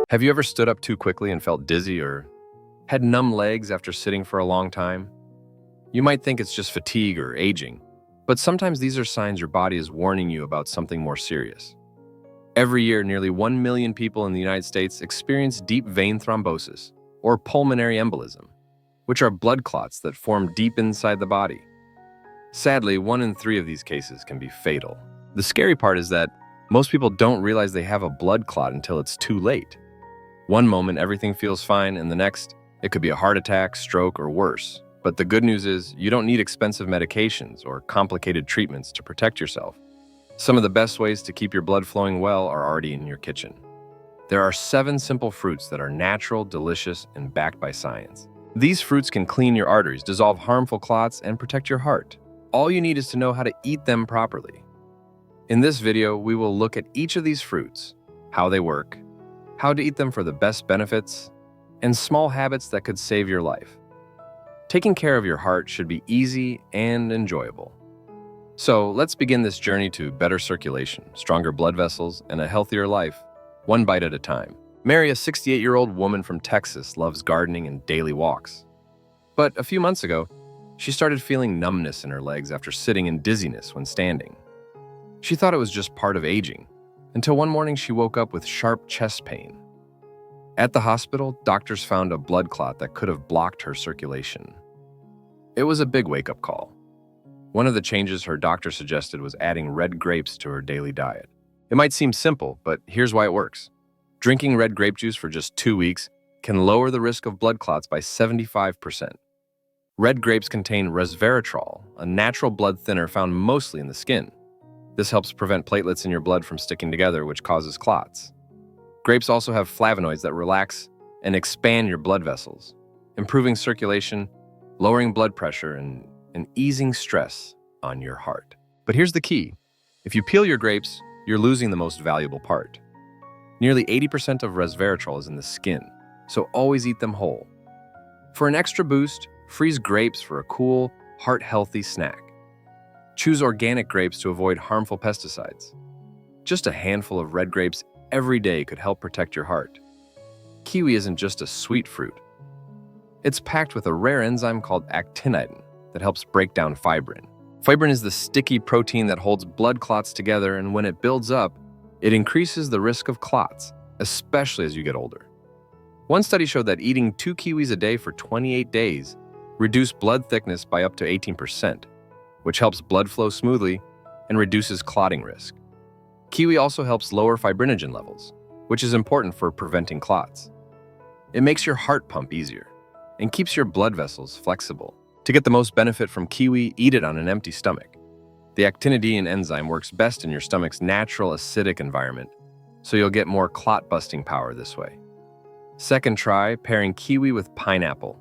Have you ever stood up too quickly and felt dizzy or had numb legs after sitting for a long time? You might think it's just fatigue or aging, but sometimes these are signs your body is warning you about something more serious. Every year, nearly 1 million people in the United States experience deep vein thrombosis, or pulmonary embolism, which are blood clots that form deep inside the body. Sadly, 1 in 3 of these cases can be fatal. The scary part is that most people don't realize they have a blood clot until it's too late. One moment, everything feels fine, and the next, it could be a heart attack, stroke, or worse. But the good news is, you don't need expensive medications or complicated treatments to protect yourself. Some of the best ways to keep your blood flowing well are already in your kitchen. There are 7 simple fruits that are natural, delicious, and backed by science. These fruits can clean your arteries, dissolve harmful clots, and protect your heart. All you need is to know how to eat them properly. In this video, we will look at each of these fruits, how they work, how to eat them for the best benefits, and small habits that could save your life. Taking care of your heart should be easy and enjoyable. So let's begin this journey to better circulation, stronger blood vessels, and a healthier life, one bite at a time. Mary, a 68-year-old woman from Texas, loves gardening and daily walks. But a few months ago, she started feeling numbness in her legs after sitting and dizziness when standing. She thought it was just part of aging, until one morning she woke up with sharp chest pain. At the hospital, doctors found a blood clot that could have blocked her circulation. It was a big wake-up call. One of the changes her doctor suggested was adding red grapes to her daily diet. It might seem simple, but here's why it works. Drinking red grape juice for just 2 weeks can lower the risk of blood clots by 75%. Red grapes contain resveratrol, a natural blood thinner found mostly in the skin. This helps prevent platelets in your blood from sticking together, which causes clots. Grapes also have flavonoids that relax and expand your blood vessels, improving circulation, lowering blood pressure, and easing stress on your heart. But here's the key. If you peel your grapes, you're losing the most valuable part. Nearly 80% of resveratrol is in the skin, so always eat them whole. For an extra boost, freeze grapes for a cool, heart-healthy snack. Choose organic grapes to avoid harmful pesticides. Just a handful of red grapes every day could help protect your heart. Kiwi isn't just a sweet fruit. It's packed with a rare enzyme called actinitin that helps break down fibrin. Fibrin is the sticky protein that holds blood clots together, and when it builds up, it increases the risk of clots, especially as you get older. One study showed that eating 2 kiwis a day for 28 days reduced blood thickness by up to 18%, which helps blood flow smoothly and reduces clotting risk. Kiwi also helps lower fibrinogen levels, which is important for preventing clots. It makes your heart pump easier and keeps your blood vessels flexible. To get the most benefit from kiwi, eat it on an empty stomach. The actinidine enzyme works best in your stomach's natural acidic environment, so you'll get more clot-busting power this way. Second, try pairing kiwi with pineapple.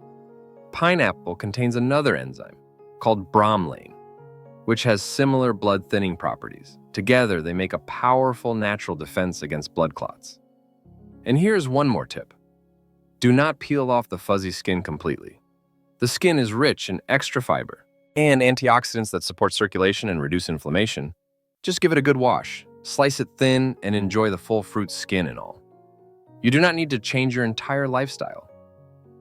Pineapple contains another enzyme called bromelain, which has similar blood-thinning properties. Together, they make a powerful natural defense against blood clots. And here's one more tip. Do not peel off the fuzzy skin completely. The skin is rich in extra fiber and antioxidants that support circulation and reduce inflammation. Just give it a good wash, slice it thin, and enjoy the full fruit skin and all. You do not need to change your entire lifestyle.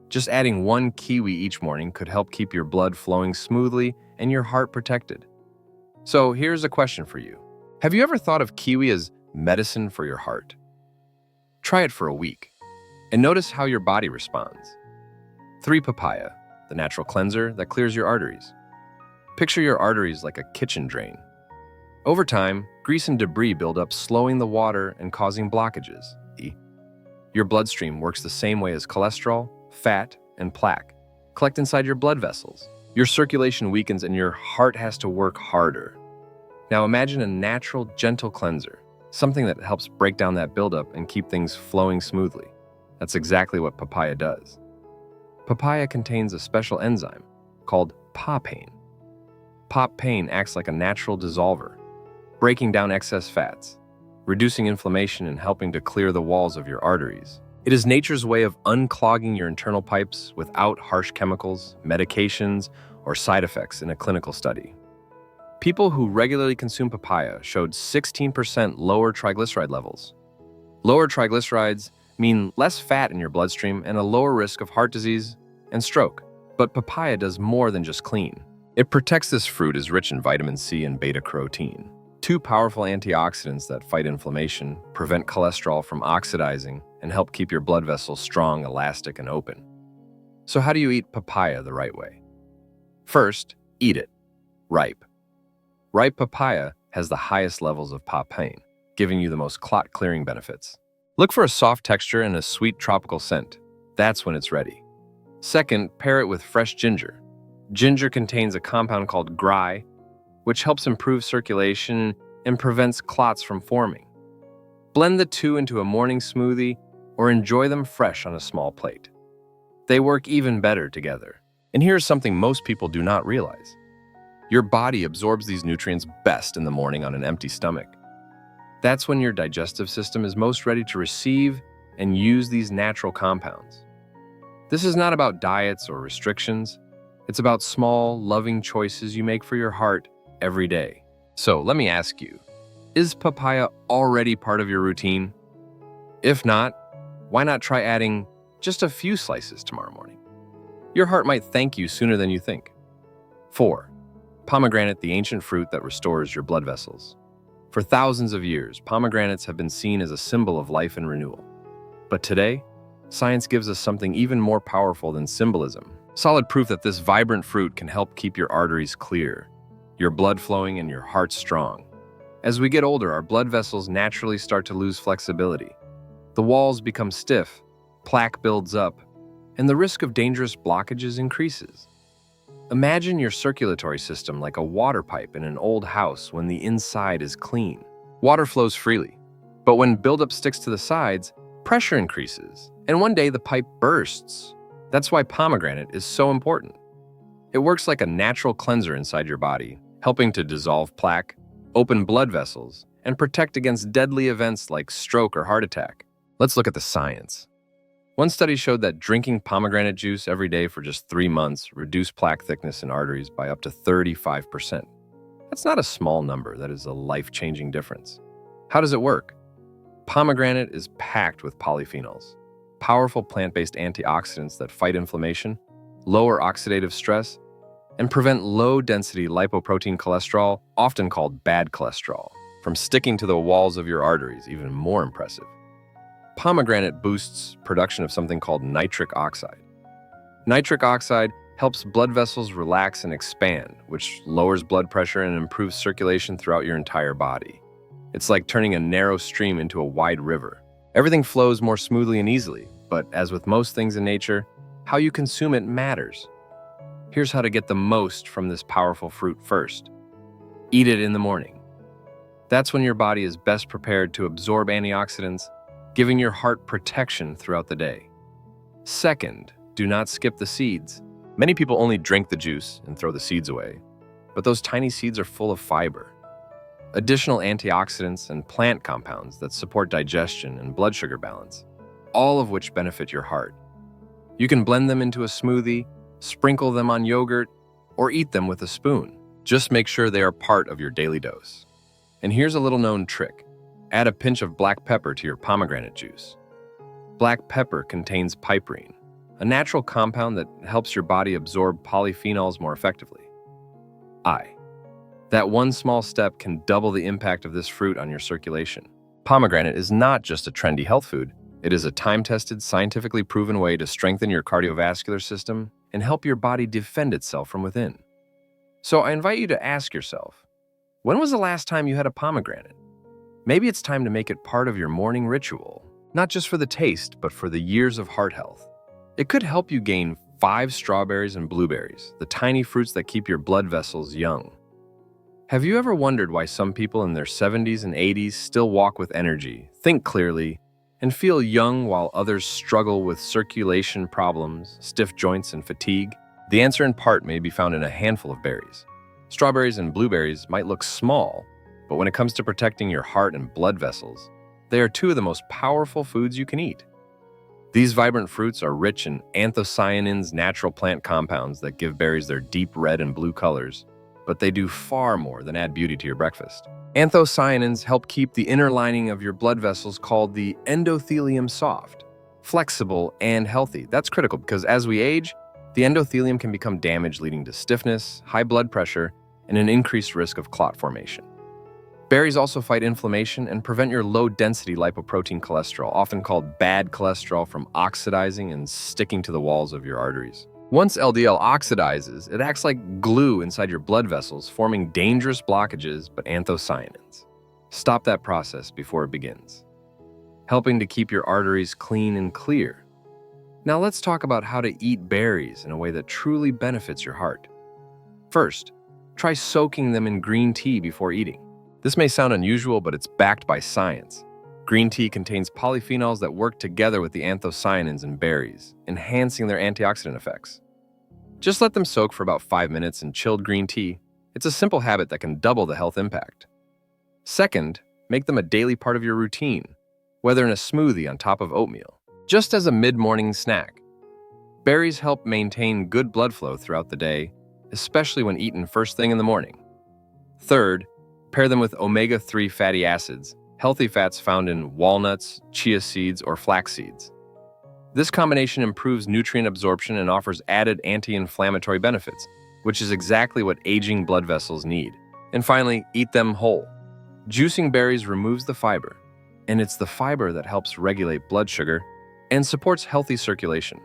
Just adding 1 kiwi each morning could help keep your blood flowing smoothly and your heart protected. So here's a question for you. Have you ever thought of kiwi as medicine for your heart? Try it for a week and notice how your body responds. 3, papaya, the natural cleanser that clears your arteries. Picture your arteries like a kitchen drain. Over time, grease and debris build up, slowing the water and causing blockages. Your bloodstream works the same way as cholesterol, fat, and plaque collect inside your blood vessels. Your circulation weakens and your heart has to work harder. Now imagine a natural, gentle cleanser, something that helps break down that buildup and keep things flowing smoothly. That's exactly what papaya does. Papaya contains a special enzyme called papain. Papain acts like a natural dissolver, breaking down excess fats, reducing inflammation and helping to clear the walls of your arteries. It is nature's way of unclogging your internal pipes without harsh chemicals, medications, or side effects in a clinical study. People who regularly consume papaya showed 16% lower triglyceride levels. Lower triglycerides mean less fat in your bloodstream and a lower risk of heart disease and stroke. But papaya does more than just clean. It protects. This fruit is rich in vitamin C and beta-carotene, two powerful antioxidants that fight inflammation, prevent cholesterol from oxidizing, and help keep your blood vessels strong, elastic, and open. So how do you eat papaya the right way? First, eat it ripe. Ripe papaya has the highest levels of papain, giving you the most clot-clearing benefits. Look for a soft texture and a sweet tropical scent. That's when it's ready. Second, pair it with fresh ginger. Ginger contains a compound called grai, which helps improve circulation and prevents clots from forming. Blend the two into a morning smoothie or enjoy them fresh on a small plate. They work even better together. And here's something most people do not realize. Your body absorbs these nutrients best in the morning on an empty stomach. That's when your digestive system is most ready to receive and use these natural compounds. This is not about diets or restrictions. It's about small, loving choices you make for your heart every day. So let me ask you, is papaya already part of your routine? If not, why not try adding just a few slices tomorrow morning? Your heart might thank you sooner than you think. 4. Pomegranate, the ancient fruit that restores your blood vessels. For thousands of years, pomegranates have been seen as a symbol of life and renewal. But today, science gives us something even more powerful than symbolism. Solid proof that this vibrant fruit can help keep your arteries clear, your blood flowing, and your heart strong. As we get older, our blood vessels naturally start to lose flexibility. The walls become stiff, plaque builds up, and the risk of dangerous blockages increases. Imagine your circulatory system like a water pipe in an old house when the inside is clean. Water flows freely, but when buildup sticks to the sides, pressure increases, and one day the pipe bursts. That's why pomegranate is so important. It works like a natural cleanser inside your body, helping to dissolve plaque, open blood vessels, and protect against deadly events like stroke or heart attack. Let's look at the science. One study showed that drinking pomegranate juice every day for just 3 months reduced plaque thickness in arteries by up to 35%. That's not a small number, that is a life-changing difference. How does it work? Pomegranate is packed with polyphenols, powerful plant-based antioxidants that fight inflammation, lower oxidative stress, and prevent low-density lipoprotein cholesterol, often called bad cholesterol, from sticking to the walls of your arteries. Even more impressive. Pomegranate boosts production of something called nitric oxide. Nitric oxide helps blood vessels relax and expand, which lowers blood pressure and improves circulation throughout your entire body. It's like turning a narrow stream into a wide river. Everything flows more smoothly and easily, but as with most things in nature, how you consume it matters. Here's how to get the most from this powerful fruit first. Eat it in the morning. That's when your body is best prepared to absorb antioxidants, giving your heart protection throughout the day. Second, do not skip the seeds. Many people only drink the juice and throw the seeds away, but those tiny seeds are full of fiber, additional antioxidants, and plant compounds that support digestion and blood sugar balance, all of which benefit your heart. You can blend them into a smoothie, sprinkle them on yogurt, or eat them with a spoon. Just make sure they are part of your daily dose. And here's a little known trick. Add a pinch of black pepper to your pomegranate juice. Black pepper contains piperine, a natural compound that helps your body absorb polyphenols more effectively. That one small step can double the impact of this fruit on your circulation. Pomegranate is not just a trendy health food. It is a time-tested, scientifically proven way to strengthen your cardiovascular system and help your body defend itself from within. So I invite you to ask yourself, when was the last time you had a pomegranate? Maybe it's time to make it part of your morning ritual, not just for the taste, but for the years of heart health. It could help you gain 5 strawberries and blueberries, the tiny fruits that keep your blood vessels young. Have you ever wondered why some people in their 70s and 80s still walk with energy, think clearly, and feel young while others struggle with circulation problems, stiff joints, and fatigue? The answer in part may be found in a handful of berries. Strawberries and blueberries might look small, but when it comes to protecting your heart and blood vessels, they are 2 of the most powerful foods you can eat. These vibrant fruits are rich in anthocyanins, natural plant compounds that give berries their deep red and blue colors, but they do far more than add beauty to your breakfast. Anthocyanins help keep the inner lining of your blood vessels called the endothelium soft. flexible, and healthy. That's critical because as we age, the endothelium can become damaged, leading to stiffness, high blood pressure, and an increased risk of clot formation. Berries also fight inflammation and prevent your low-density lipoprotein cholesterol, often called bad cholesterol, from oxidizing and sticking to the walls of your arteries. Once LDL oxidizes, it acts like glue inside your blood vessels, forming dangerous blockages but anthocyanins. Stop that process before it begins, helping to keep your arteries clean and clear. Now let's talk about how to eat berries in a way that truly benefits your heart. First, try soaking them in green tea before eating. This may sound unusual, but it's backed by science. Green tea contains polyphenols that work together with the anthocyanins in berries, enhancing their antioxidant effects. Just let them soak for about 5 minutes in chilled green tea. It's a simple habit that can double the health impact. Second, make them a daily part of your routine, whether in a smoothie on top of oatmeal. Just as a mid-morning snack, berries help maintain good blood flow throughout the day, especially when eaten first thing in the morning. Third, pair them with omega-3 fatty acids, healthy fats found in walnuts, chia seeds, or flax seeds. This combination improves nutrient absorption and offers added anti-inflammatory benefits, which is exactly what aging blood vessels need. And finally, eat them whole. Juicing berries removes the fiber, and it's the fiber that helps regulate blood sugar and supports healthy circulation.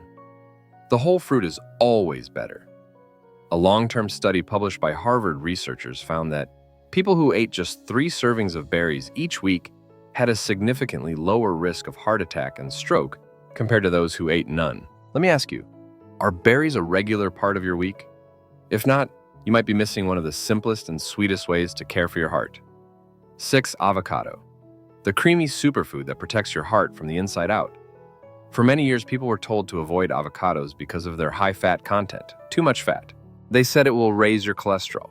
The whole fruit is always better. A long-term study published by Harvard researchers found that people who ate just 3 servings of berries each week had a significantly lower risk of heart attack and stroke compared to those who ate none. Let me ask you, are berries a regular part of your week? If not, you might be missing one of the simplest and sweetest ways to care for your heart. 6. Avocado, the creamy superfood that protects your heart from the inside out. For many years, people were told to avoid avocados because of their high fat content, too much fat. They said it will raise your cholesterol.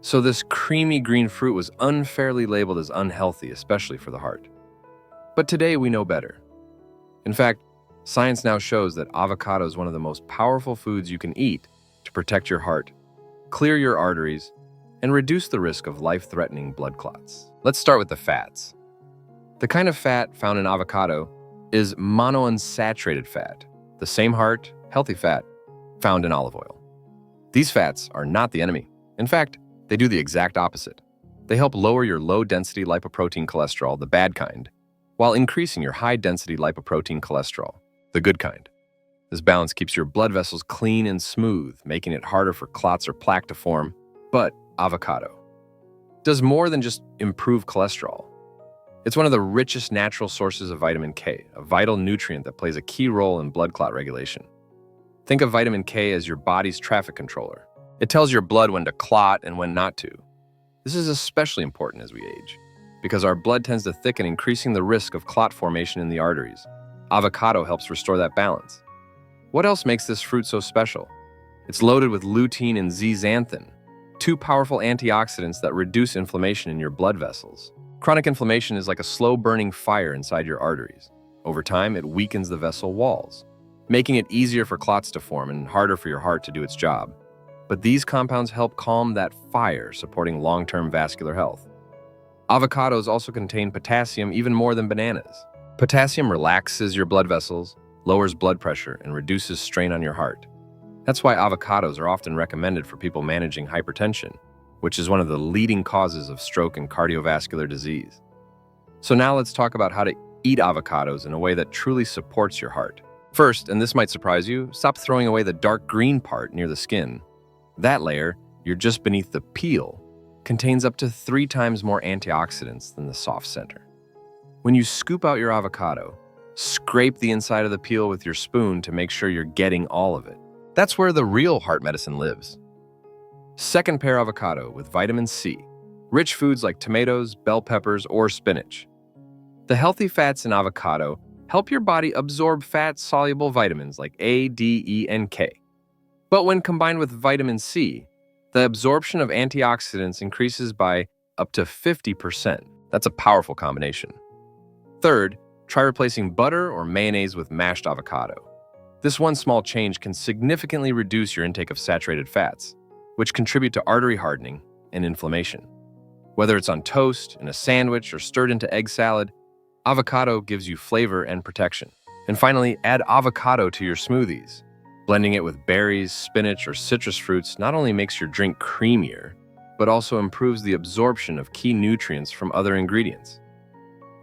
So this creamy green fruit was unfairly labeled as unhealthy, especially for the heart. But today we know better. In fact, science now shows that avocado is one of the most powerful foods you can eat to protect your heart, clear your arteries, and reduce the risk of life-threatening blood clots. Let's start with the fats. The kind of fat found in avocado is monounsaturated fat, the same heart, healthy fat found in olive oil. These fats are not the enemy. In fact, they do the exact opposite. They help lower your low-density lipoprotein cholesterol, the bad kind, while increasing your high-density lipoprotein cholesterol, the good kind. This balance keeps your blood vessels clean and smooth, making it harder for clots or plaque to form. But avocado does more than just improve cholesterol. It's one of the richest natural sources of vitamin K, a vital nutrient that plays a key role in blood clot regulation. Think of vitamin K as your body's traffic controller. It tells your blood when to clot and when not to. This is especially important as we age, because our blood tends to thicken, increasing the risk of clot formation in the arteries. Avocado helps restore that balance. What else makes this fruit so special? It's loaded with lutein and zeaxanthin, 2 powerful antioxidants that reduce inflammation in your blood vessels. Chronic inflammation is like a slow-burning fire inside your arteries. Over time, it weakens the vessel walls, making it easier for clots to form and harder for your heart to do its job. But these compounds help calm that fire, supporting long-term vascular health. Avocados also contain potassium even more than bananas. Potassium relaxes your blood vessels, lowers blood pressure, and reduces strain on your heart. That's why avocados are often recommended for people managing hypertension, which is one of the leading causes of stroke and cardiovascular disease. So now let's talk about how to eat avocados in a way that truly supports your heart. First, and this might surprise you, stop throwing away the dark green part near the skin. That layer, you're just beneath the peel, contains up to 3 times more antioxidants than the soft center. When you scoop out your avocado, scrape the inside of the peel with your spoon to make sure you're getting all of it. That's where the real heart medicine lives. Second, pair avocado with vitamin C, rich foods like tomatoes, bell peppers, or spinach. The healthy fats in avocado help your body absorb fat-soluble vitamins like A, D, E, and K. But when combined with vitamin C, the absorption of antioxidants increases by up to 50%. That's a powerful combination. Third, try replacing butter or mayonnaise with mashed avocado. This one small change can significantly reduce your intake of saturated fats, which contribute to artery hardening and inflammation. Whether it's on toast, in a sandwich, or stirred into egg salad, avocado gives you flavor and protection. And finally, add avocado to your smoothies. Blending it with berries, spinach, or citrus fruits not only makes your drink creamier, but also improves the absorption of key nutrients from other ingredients.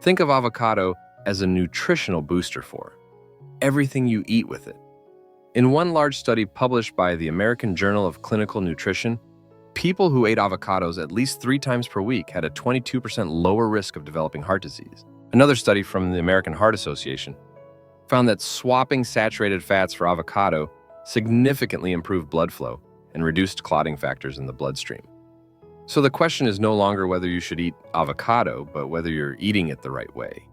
Think of avocado as a nutritional booster for everything you eat with it. In one large study published by the American Journal of Clinical Nutrition, people who ate avocados at least 3 times per week had a 22% lower risk of developing heart disease. Another study from the American Heart Association found that swapping saturated fats for avocado significantly improved blood flow and reduced clotting factors in the bloodstream. So the question is no longer whether you should eat avocado, but whether you're eating it the right way.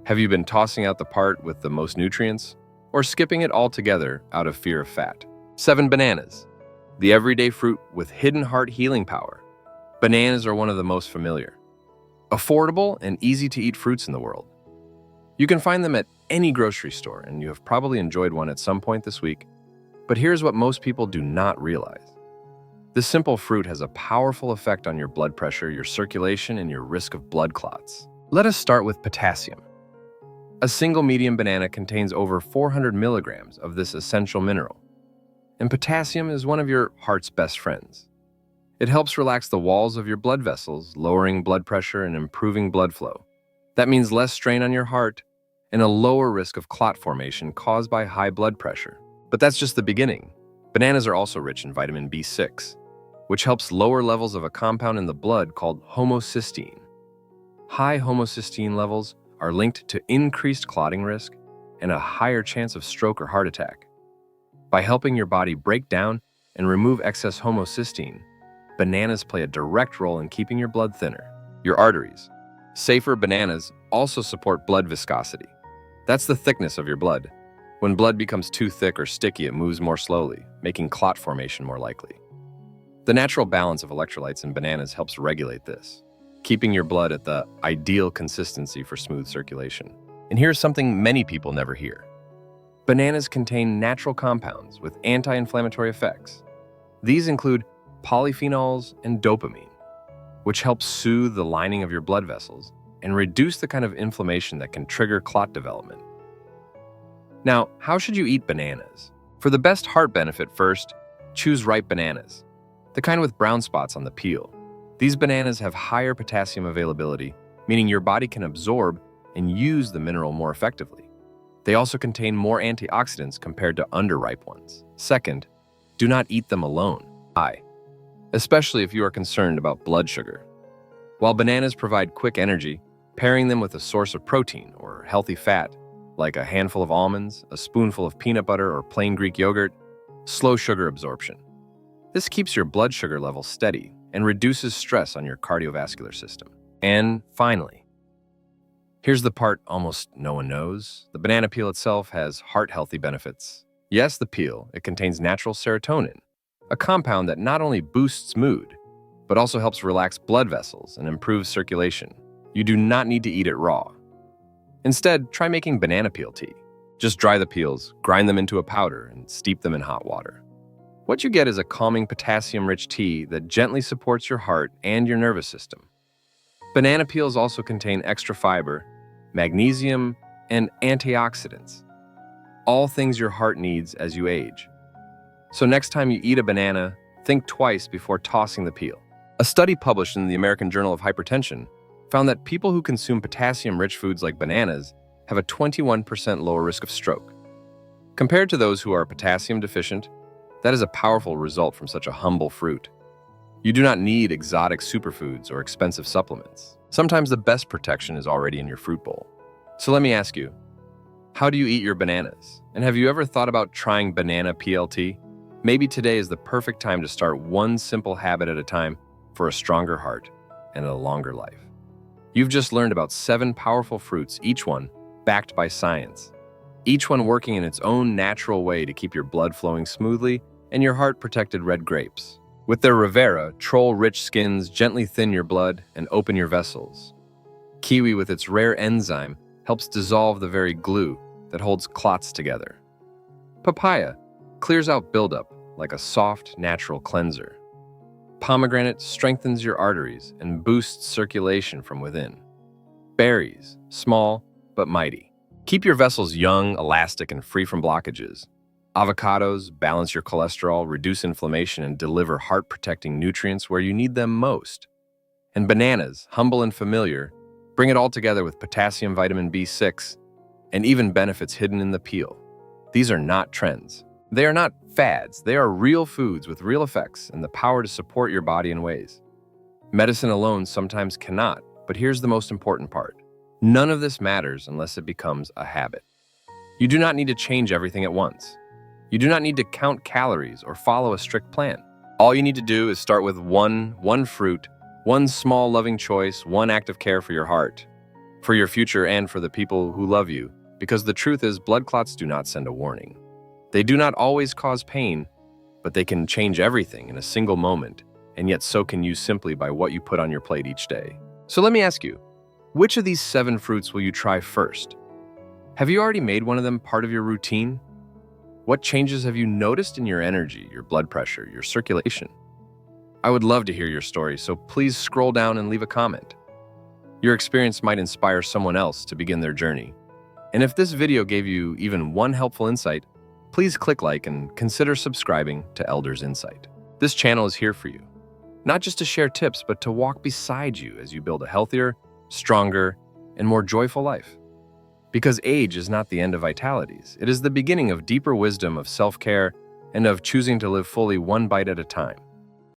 Have you been tossing out the part with the most nutrients, or skipping it altogether out of fear of fat? 7 bananas, the everyday fruit with hidden heart healing power. Bananas are one of the most familiar, affordable, and easy-to-eat fruits in the world. You can find them at any grocery store, and you have probably enjoyed one at some point this week. But here's what most people do not realize. This simple fruit has a powerful effect on your blood pressure, your circulation, and your risk of blood clots. Let us start with potassium. A single medium banana contains over 400 milligrams of this essential mineral. And potassium is one of your heart's best friends. It helps relax the walls of your blood vessels, lowering blood pressure and improving blood flow. That means less strain on your heart and a lower risk of clot formation caused by high blood pressure. But that's just the beginning. Bananas are also rich in vitamin B6, which helps lower levels of a compound in the blood called homocysteine. High homocysteine levels are linked to increased clotting risk and a higher chance of stroke or heart attack. By helping your body break down and remove excess homocysteine, bananas play a direct role in keeping your blood thinner. Your arteries. Safer bananas also support blood viscosity. That's the thickness of your blood. When blood becomes too thick or sticky, it moves more slowly, making clot formation more likely. The natural balance of electrolytes in bananas helps regulate this, keeping your blood at the ideal consistency for smooth circulation. And here's something many people never hear. Bananas contain natural compounds with anti-inflammatory effects. These include polyphenols and dopamine, which help soothe the lining of your blood vessels and reduce the kind of inflammation that can trigger clot development. Now, how should you eat bananas? For the best heart benefit, first, choose ripe bananas, the kind with brown spots on the peel. These bananas have higher potassium availability, meaning your body can absorb and use the mineral more effectively. They also contain more antioxidants compared to underripe ones. Second, do not eat them alone, especially if you are concerned about blood sugar. While bananas provide quick energy, pairing them with a source of protein or healthy fat, like a handful of almonds, a spoonful of peanut butter, or plain Greek yogurt, slow sugar absorption. This keeps your blood sugar level steady and reduces stress on your cardiovascular system. And finally, here's the part almost no one knows. The banana peel itself has heart-healthy benefits. Yes, the peel, it contains natural serotonin, a compound that not only boosts mood, but also helps relax blood vessels and improves circulation. You do not need to eat it raw. Instead, try making banana peel tea. Just dry the peels, grind them into a powder, and steep them in hot water. What you get is a calming potassium-rich tea that gently supports your heart and your nervous system. Banana peels also contain extra fiber, magnesium, and antioxidants, all things your heart needs as you age. So next time you eat a banana, think twice before tossing the peel. A study published in the American Journal of Hypertension found that people who consume potassium-rich foods like bananas have a 21% lower risk of stroke. Compared to those who are potassium deficient, that is a powerful result from such a humble fruit. You do not need exotic superfoods or expensive supplements. Sometimes the best protection is already in your fruit bowl. So let me ask you, how do you eat your bananas? And have you ever thought about trying banana PLT? Maybe today is the perfect time to start one simple habit at a time for a stronger heart and a longer life. You've just learned about 7 powerful fruits, each one backed by science, each one working in its own natural way to keep your blood flowing smoothly and your heart-protected red grapes. With their Rivera, troll-rich skins gently thin your blood and open your vessels. Kiwi, with its rare enzyme, helps dissolve the very glue that holds clots together. Papaya clears out buildup like a soft, natural cleanser. Pomegranate strengthens your arteries and boosts circulation from within. Berries, small but mighty. Keep your vessels young, elastic, and free from blockages. Avocados balance your cholesterol, reduce inflammation, and deliver heart-protecting nutrients where you need them most. And bananas, humble and familiar, bring it all together with potassium, vitamin B6, and even benefits hidden in the peel. These are not trends. They are not fads. They are real foods with real effects and the power to support your body in ways medicine alone sometimes cannot. But here's the most important part. None of this matters unless it becomes a habit. You do not need to change everything at once. You do not need to count calories or follow a strict plan. All you need to do is start with one fruit, one small loving choice, one act of care for your heart, for your future, and for the people who love you. Because the truth is, blood clots do not send a warning. They do not always cause pain, but they can change everything in a single moment, and yet so can you simply by what you put on your plate each day. So let me ask you, which of these 7 fruits will you try first? Have you already made one of them part of your routine? What changes have you noticed in your energy, your blood pressure, your circulation? I would love to hear your story, so please scroll down and leave a comment. Your experience might inspire someone else to begin their journey. And if this video gave you even one helpful insight, please click like and consider subscribing to Elders Insight. This channel is here for you, not just to share tips, but to walk beside you as you build a healthier, stronger, and more joyful life. Because age is not the end of vitalities. It is the beginning of deeper wisdom, of self-care, and of choosing to live fully one bite at a time.